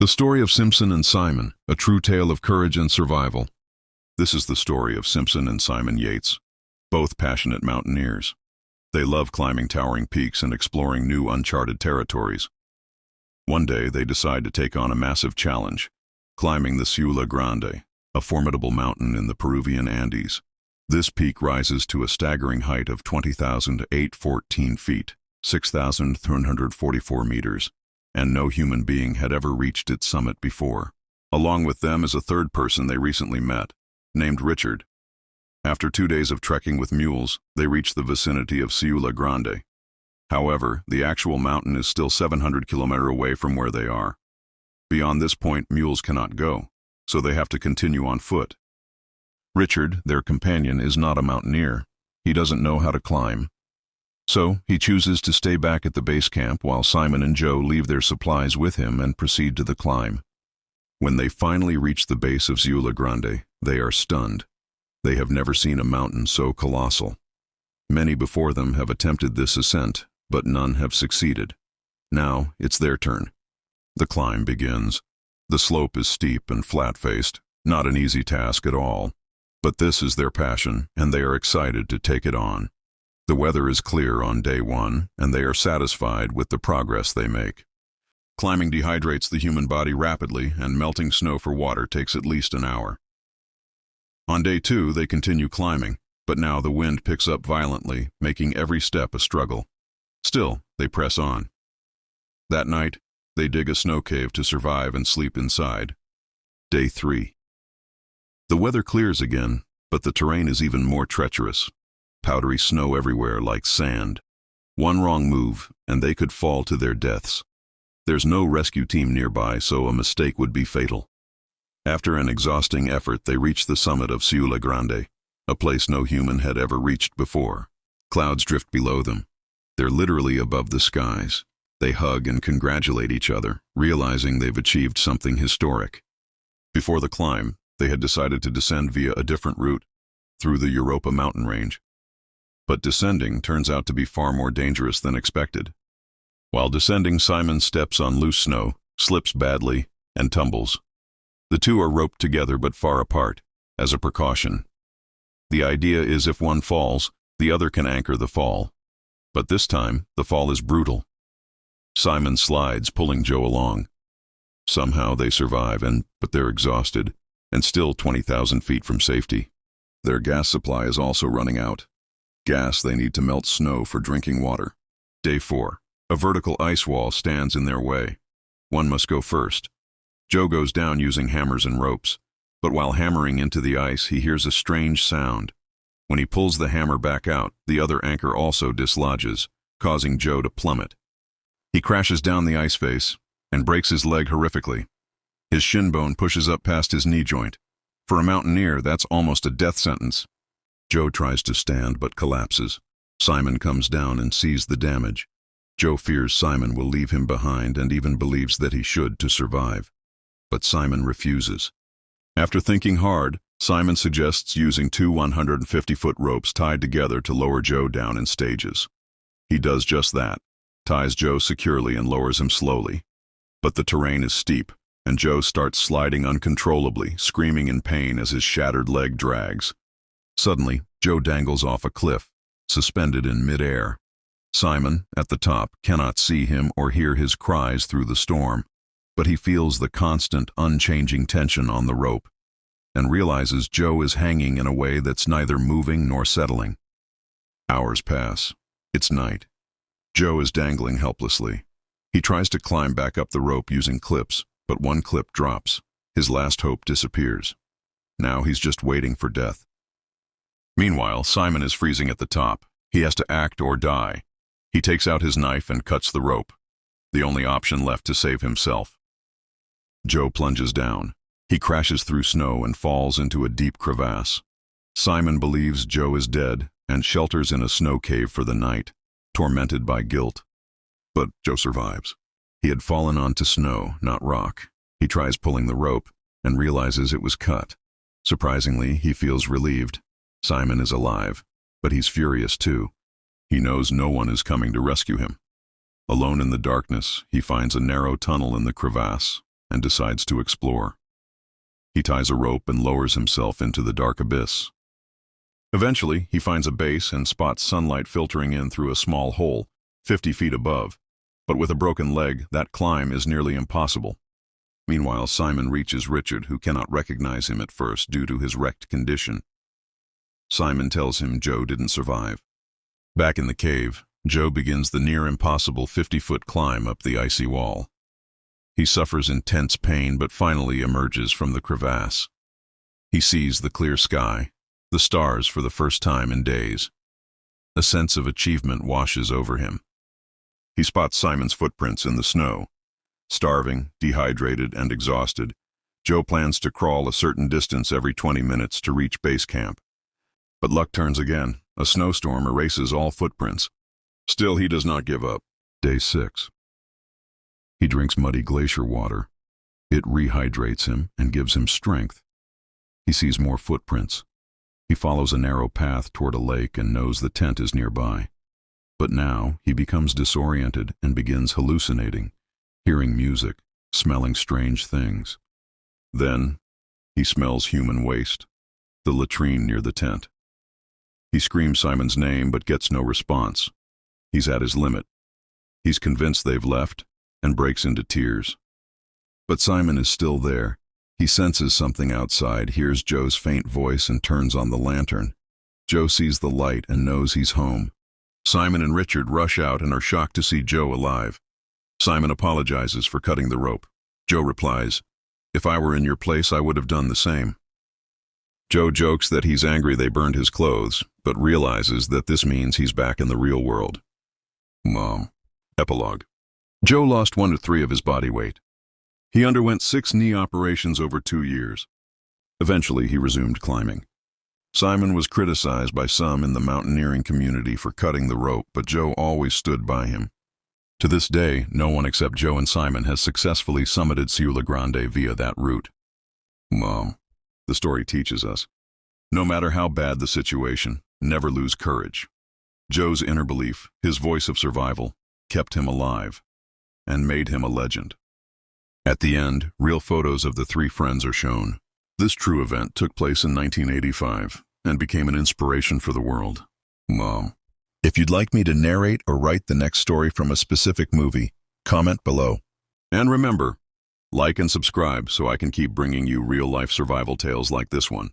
The story of Simpson and Simon, a true tale of courage and survival. This is the story of Simpson and Simon Yates, both passionate mountaineers. They love climbing towering peaks and exploring new uncharted territories. One day they decide to take on a massive challenge, climbing the Ciula Grande, a formidable mountain in the Peruvian Andes. This peak rises to a staggering height of 20,814 feet, 6,344 meters. And no human being had ever reached its summit before. Along with them is a third person they recently met, named Richard. After 2 days of trekking with mules, they reach the vicinity of Ciula Grande. However, the actual mountain is still 700 kilometers away from where they are. Beyond this point, mules cannot go, so they have to continue on foot. Richard, their companion, is not a mountaineer. He doesn't know how to climb. So, he chooses to stay back at the base camp while Simon and Joe leave their supplies with him and proceed to the climb. When they finally reach the base of Ciula Grande, they are stunned. They have never seen a mountain so colossal. Many before them have attempted this ascent, but none have succeeded. Now, it's their turn. The climb begins. The slope is steep and flat-faced, not an easy task at all. But this is their passion, and they are excited to take it on. The weather is clear on day one, and they are satisfied with the progress they make. Climbing dehydrates the human body rapidly, and melting snow for water takes at least an hour. On day two, they continue climbing, but now the wind picks up violently, making every step a struggle. Still, they press on. That night, they dig a snow cave to survive and sleep inside. Day three. The weather clears again, but the terrain is even more treacherous. Powdery snow everywhere like sand. One wrong move, and they could fall to their deaths. There's no rescue team nearby, so a mistake would be fatal. After an exhausting effort, they reach the summit of Ciula Grande, a place no human had ever reached before. Clouds drift below them. They're literally above the skies. They hug and congratulate each other, realizing they've achieved something historic. Before the climb, they had decided to descend via a different route, through the Europa mountain range. But descending turns out to be far more dangerous than expected. While descending, Simon steps on loose snow, slips badly, and tumbles. The two are roped together but far apart, as a precaution. The idea is if one falls, the other can anchor the fall. But this time, the fall is brutal. Simon slides, pulling Joe along. Somehow they survive, but they're exhausted, and still 20,000 feet from safety. Their gas supply is also running out. Gas they need to melt snow for drinking water. Day 4. A vertical ice wall stands in their way. One must go first. Joe goes down using hammers and ropes, but while hammering into the ice, he hears a strange sound. When he pulls the hammer back out, the other anchor also dislodges, causing Joe to plummet. He crashes down the ice face and breaks his leg horrifically. His shin bone pushes up past his knee joint. For a mountaineer, that's almost a death sentence. Joe tries to stand but collapses. Simon comes down and sees the damage. Joe fears Simon will leave him behind and even believes that he should to survive. But Simon refuses. After thinking hard, Simon suggests using 2 150-foot ropes tied together to lower Joe down in stages. He does just that, ties Joe securely and lowers him slowly. But the terrain is steep, and Joe starts sliding uncontrollably, screaming in pain as his shattered leg drags. Suddenly, Joe dangles off a cliff, suspended in mid-air. Simon, at the top, cannot see him or hear his cries through the storm, but he feels the constant, unchanging tension on the rope, and realizes Joe is hanging in a way that's neither moving nor settling. Hours pass. It's night. Joe is dangling helplessly. He tries to climb back up the rope using clips, but one clip drops. His last hope disappears. Now he's just waiting for death. Meanwhile, Simon is freezing at the top. He has to act or die. He takes out his knife and cuts the rope, the only option left to save himself. Joe plunges down. He crashes through snow and falls into a deep crevasse. Simon believes Joe is dead and shelters in a snow cave for the night, tormented by guilt. But Joe survives. He had fallen onto snow, not rock. He tries pulling the rope and realizes it was cut. Surprisingly, he feels relieved. Simon is alive, but he's furious too. He knows no one is coming to rescue him. Alone in the darkness, he finds a narrow tunnel in the crevasse. and decides to explore. He ties a rope and lowers himself into the dark abyss. Eventually, he finds a base and spots sunlight filtering in through a small hole, 50 feet above. But with a broken leg, that climb is nearly impossible. Meanwhile, Simon reaches Richard, who cannot recognize him at first due to his wrecked condition. Simon tells him Joe didn't survive. Back in the cave, Joe begins the near-impossible 50-foot climb up the icy wall. He suffers intense pain but finally emerges from the crevasse. He sees the clear sky, the stars for the first time in days. A sense of achievement washes over him. He spots Simon's footprints in the snow. Starving, dehydrated, and exhausted, Joe plans to crawl a certain distance every 20 minutes to reach base camp. But luck turns again. A snowstorm erases all footprints. Still, he does not give up. Day 6. He drinks muddy glacier water. It rehydrates him and gives him strength. He sees more footprints. He follows a narrow path toward a lake and knows the tent is nearby. But now he becomes disoriented and begins hallucinating, hearing music, smelling strange things. Then he smells human waste, the latrine near the tent. He screams Simon's name but gets no response. He's at his limit. He's convinced they've left and breaks into tears. But Simon is still there. He senses something outside, hears Joe's faint voice, and turns on the lantern. Joe sees the light and knows he's home. Simon and Richard rush out and are shocked to see Joe alive. Simon apologizes for cutting the rope. Joe replies, "If I were in your place, I would have done the same." Joe jokes that he's angry they burned his clothes, but realizes that this means he's back in the real world. Mom. Epilogue. Joe lost 1 to 3 of his body weight. He underwent 6 knee operations over 2 years. Eventually, he resumed climbing. Simon was criticized by some in the mountaineering community for cutting the rope, but Joe always stood by him. To this day, no one except Joe and Simon has successfully summited Ciula Grande via that route. Mom. The story teaches us, no matter how bad the situation, never lose courage. Joe's inner belief, his voice of survival, kept him alive and made him a legend. At the end, real photos of the 3 friends are shown. This true event took place in 1985 and became an inspiration for the world. Mom. If you'd like me to narrate or write the next story from a specific movie, comment below. And remember, like and subscribe so I can keep bringing you real-life survival tales like this one.